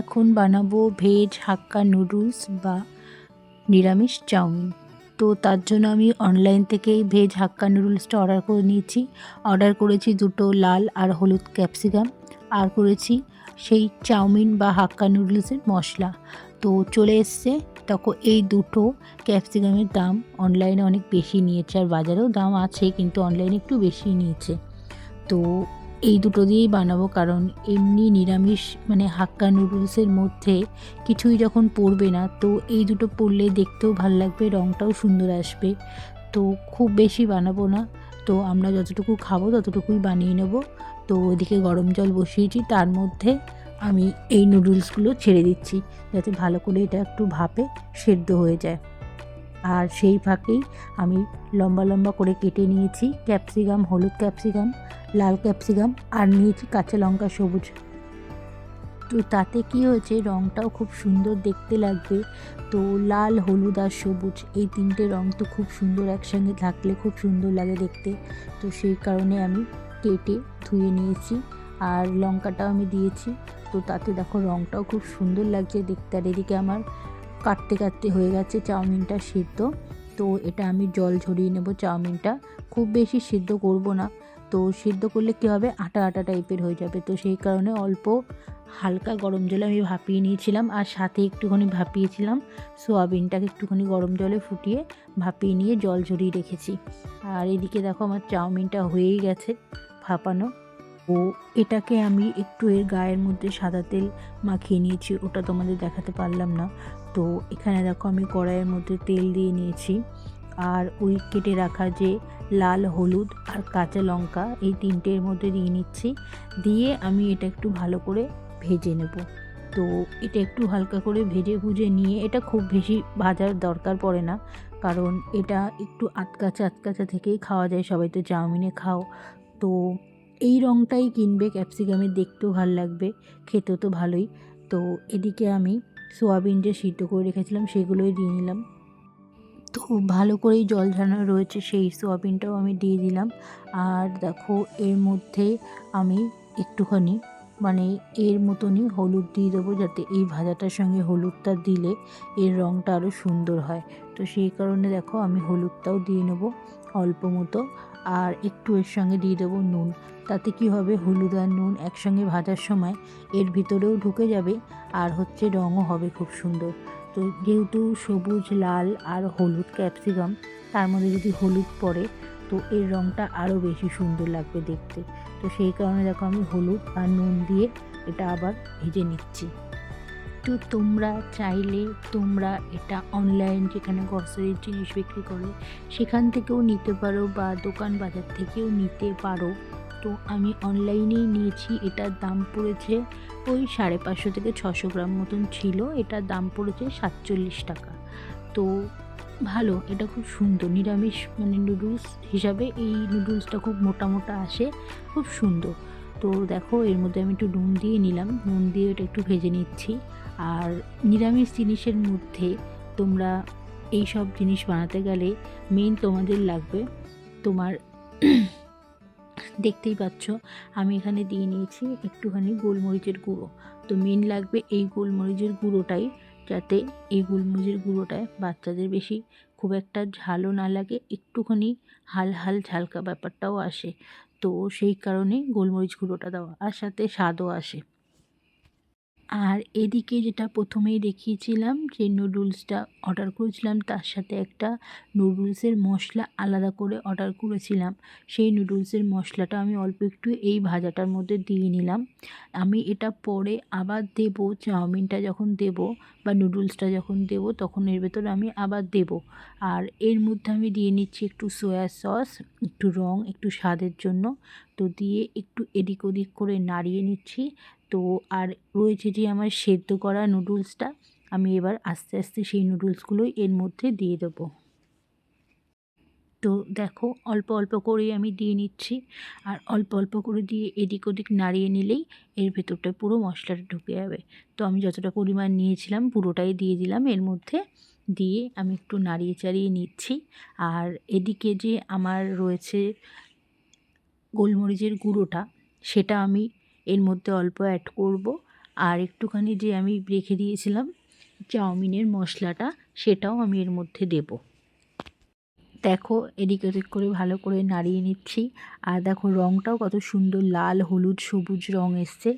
এখন বানাবো veg hakka noodles বা নিরামিষ চাউমিন। তো তার জন্য আমি অনলাইন থেকেই ভেজ হাক্কা নুডলসটা অর্ডার করে নিয়েছি। অর্ডার করেছি 2টো লাল আর হলুদ ক্যাপসিকাম, আর করেছি সেই চাউমিন বা হাক্কা নুডলসের মশলা। তো চলে এসছে। তখন এই দুটো ক্যাপসিকামের দাম অনলাইনে অনেক বেশি নিয়েছে, আর বাজারেও দাম আছে কিন্তু অনলাইনে একটু বেশি নিয়েছে। তো এই দুটো দিয়েই বানাবো, কারণ এমনি নিরামিষ মানে হাক্কা নুডলসের মধ্যে কিছুই যখন পড়বে না, তো এই দুটো পড়লে দেখতেও ভালো লাগবে, রঙটাও সুন্দর আসবে। তো খুব বেশি বানাবো না, তো আমরা যতটুকু খাবো ততটুকুই বানিয়ে নেব। তো ওইদিকে গরম জল বসিয়েছি, তার মধ্যে আমি এই নুডলসগুলো ছেড়ে দিচ্ছি যাতে ভালো করে এটা একটু ভাপে সেদ্ধ হয়ে যায়। আর সেই ফাঁকেই আমি লম্বা লম্বা করে কেটে নিয়েছি ক্যাপসিকাম, হলুদ ক্যাপসিকাম, লাল ক্যাপসিকাম, আর নিয়েছি কাঁচা লঙ্কা সবুজ। তো তাতে কি হয়েছে, রঙটাও খুব সুন্দর দেখতে লাগবে। তো লাল, হলুদ আর সবুজ এই তিনটে রঙ তো খুব সুন্দর একসঙ্গে থাকলে খুব সুন্দর লাগে দেখতে। তো সেই কারণে আমি কেটে ধুয়ে নিয়েছি, আর লঙ্কাটাও আমি দিয়েছি। তো তাতে দেখো রঙটাও খুব সুন্দর লাগছে দেখতে। আর এদিকে আমার কাটতে কাটতে হয়ে গেছে চাউমিনটা সিদ্ধ। তো এটা আমি জল ঝরিয়ে নেব। চাউমিনটা খুব বেশি সিদ্ধ করব না, তো সিদ্ধ করলে কী হবে, আটা আটা টাইপের হয়ে যাবে। তো সেই কারণে অল্প হালকা গরম জলে আমি ভাপিয়ে নিয়েছিলাম, আর সাথে একটুখানি ভাপিয়েছিলাম সোয়াবিনটাকে, একটুখানি গরম জলে ফুটিয়ে ভাপিয়ে নিয়ে জল ঝরিয়ে রেখেছি। আর এদিকে দেখো আমার চাউমিনটা হয়েই গেছে ভাপানো। ও এটাকে আমি একটু এর গায়ের মধ্যে সাদা তেল মাখিয়ে নিয়েছি, ওটা তোমাদের দেখাতে পারলাম না। তো এখানে দেখো আমি কড়াইয়ের মধ্যে তেল দিয়ে নিয়েছি, আর ওই কেটে রাখা যে লাল, হলুদ আর কাঁচা লঙ্কা এই তিনটের মধ্যে দিয়ে নিচ্ছি। দিয়ে আমি এটা একটু ভালো করে ভেজে নেব। তো এটা একটু হালকা করে ভুজে নিয়ে, এটা খুব বেশি ভাজার দরকার পড়ে না, কারণ এটা একটু আটকাচা আটকাচা থেকেই খাওয়া যায়, সবাই তো চাউমিনে খাও। তো এই রঙটাই কিনবে, ক্যাপসিকামের দেখতেও ভালো লাগবে, খেতেও তো ভালোই। তো এদিকে আমি সোয়াবিন যে সিদ্ধ করে রেখেছিলাম সেগুলোই দিয়ে নিলাম। তো ভালো করেই জল ঝরানো রয়েছে, সেই সোয়াবিনটাও আমি দিয়ে দিলাম। আর দেখো এর মধ্যে আমি একটুখানি মানে এর মতনই হলুদ দিয়ে দেবো, যাতে এই ভাজাটার সঙ্গে হলুদটা দিলে এর রঙটা আরও সুন্দর হয়। তো সেই কারণে দেখো আমি হলুদটাও দিয়ে নেবো অল্প মতো, আর একটু এর সঙ্গে দিয়ে দেবো নুন। তাতে কি হবে, হলুদ আর নুন একসঙ্গে ভাজার সময় এর ভিতরেও ঢুকে যাবে, আর হচ্ছে রঙও হবে খুব সুন্দর। তো যেহেতু সবুজ, লাল আর হলুদ ক্যাপসিকাম, তার মধ্যে যদি হলুদ পড়ে তো এর রঙটা আরও বেশি সুন্দর লাগবে দেখতে। তো সেই কারণে দেখো আমি হলুদ আর নুন দিয়ে এটা আবার ভেজে নিচ্ছি। তো তোমরা চাইলে তোমরা এটা অনলাইন যেখানে গ্রসারির জিনিস বিক্রি করে সেখান থেকেও নিতে পারো, বা দোকান বাজার থেকেও নিতে পারো। তো আমি অনলাইনেই নিয়েছি, এটার দাম পড়েছে ওই 550 থেকে 600 গ্রাম মতন ছিল, এটার দাম পড়েছে 47 টাকা। তো ভালো, এটা খুব সুন্দর নিরামিষ মানে নুডলস হিসাবে এই নুডলসটা খুব মোটা মোটা আসে, খুব সুন্দর। তো দেখো এর মধ্যে আমি একটু নুন দিয়ে নিলাম, নুন দিয়ে এটা একটু ভেজে নিচ্ছি। আর নিরামিষ জিনিসের মধ্যে তোমরা এই সব জিনিস বানাতে গেলে মেন তোমাদের লাগবে তোমার দেখতেই পাচ্ছ আমি এখানে দিয়ে নিয়েছি একটুখানি গোলমরিচের গুঁড়ো। তো মেন লাগবে এই গোলমরিচের গুঁড়োটাই, যাতে এই গোলমরিচের গুঁড়োটায় বাচ্চাদের বেশি খুব একটা ঝালও না লাগে, একটুখানি হাল হাল ঝালকা ব্যাপারটাও আসে। তো সেই কারণে গোলমরিচ গুঁড়োটা দেওয়া, আর সাথে স্বাদও আসে। আর এদিকে যেটা প্রথমেই দেখিয়েছিলাম যে নুডলসটা অর্ডার করেছিলাম, তার সাথে একটা নুডলসের মশলা আলাদা করে অর্ডার করেছিলাম। সেই নুডলসের মশলাটা আমি অল্প একটু এই ভাজাটার মধ্যে দিয়ে নিলাম। আমি এটা পরে আবার দেবো, চাউমিনটা যখন দেবো বা নুডলসটা যখন দেবো তখন এর ভেতরে আমি আবার দেবো। আর এর মধ্যে আমি দিয়ে নিচ্ছি একটু সয়া সস, একটু রং, একটু স্বাদের জন্য। তো দিয়ে একটু এদিক ওদিক করে নাড়িয়ে নিচ্ছি। তো আর রয়েছে যে আমার সেদ্ধ করা নুডলসটা, আমি এবার আস্তে আস্তে সেই নুডলসগুলোই এর মধ্যে দিয়ে দেবো। তো দেখো অল্প অল্প করেই আমি দিয়ে নিচ্ছি, আর অল্প অল্প করে দিয়ে এদিক ওদিক নাড়িয়ে নিলেই এর ভেতরটায় পুরো মশলাটা ঢুকে যাবে। তো আমি যতটা পরিমাণ নিয়েছিলাম পুরোটাই দিয়ে দিলাম এর মধ্যে, দিয়ে আমি একটু নাড়িয়ে চাড়িয়ে নিচ্ছি। আর এদিকে যে আমার রয়েছে গোলমরিচের গুঁড়োটা, সেটা আমি এর মধ্যে অল্প অ্যাড করব। আর একটুখানি যে আমি রেখে দিয়েছিলাম চাউমিনের মশলাটা, সেটাও আমি এর মধ্যে দেবো। দেখো এদিক ওদিক করে ভালো করে নাড়িয়ে নিচ্ছি। আর দেখো রঙটাও কত সুন্দর লাল হলুদ সবুজ রঙ এসছে।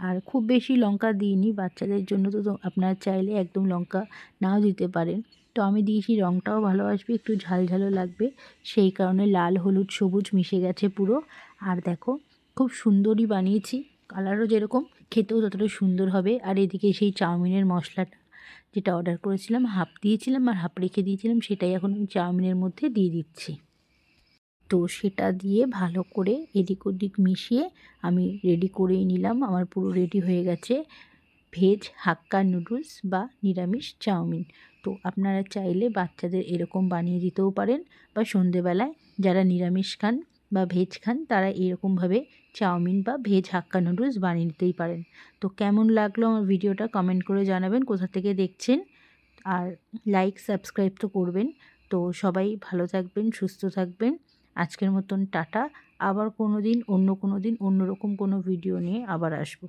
আর খুব বেশি লঙ্কা দিইনি, বাচ্চাদের জন্য তো আপনারা চাইলে একদম লঙ্কা নাও দিতে পারেন। তো আমি দিয়েছি, রঙটাও ভালো আসবে, একটু ঝাল ঝালও লাগবে, সেই কারণে লাল হলুদ সবুজ মিশে গেছে পুরো। আর দেখো খুব সুন্দরই বানিয়েছি, কালারও যেরকম খেতেও ততটা সুন্দর হবে। আর এদিকে সেই চাউমিনের মশলাটা যেটা অর্ডার করেছিলাম হাফ দিয়েছিলাম আর হাফ রেখে দিয়েছিলাম, সেটাই এখন আমি চাউমিনের মধ্যে দিয়ে দিচ্ছি। তো সেটা দিয়ে ভালো করে এদিক ওদিক মিশিয়ে আমি রেডি করেই নিলাম। আমার পুরো রেডি হয়ে গেছে ভেজ হাক্কা নুডলস বা নিরামিষ চাউমিন। তো আপনারা চাইলে বাচ্চাদের এরকম বানিয়ে দিতেও পারেন, বা সন্ধেবেলায় যারা নিরামিষ খান বা ভেজ খান তারা এরকমভাবে চাউমিন বা ভেজ হাক্কা নুডলস বানিয়ে নিতেই পারেন। তো কেমন লাগলো আমার ভিডিওটা কমেন্ট করে জানাবেন, কোথা থেকে দেখছেন। আর লাইক সাবস্ক্রাইব তো করবেন। তো সবাই ভালো থাকবেন, সুস্থ থাকবেন। আজকের মতন টাটা। আবার কোনো দিন অন্য রকম কোনো ভিডিও নিয়ে আবার আসবো।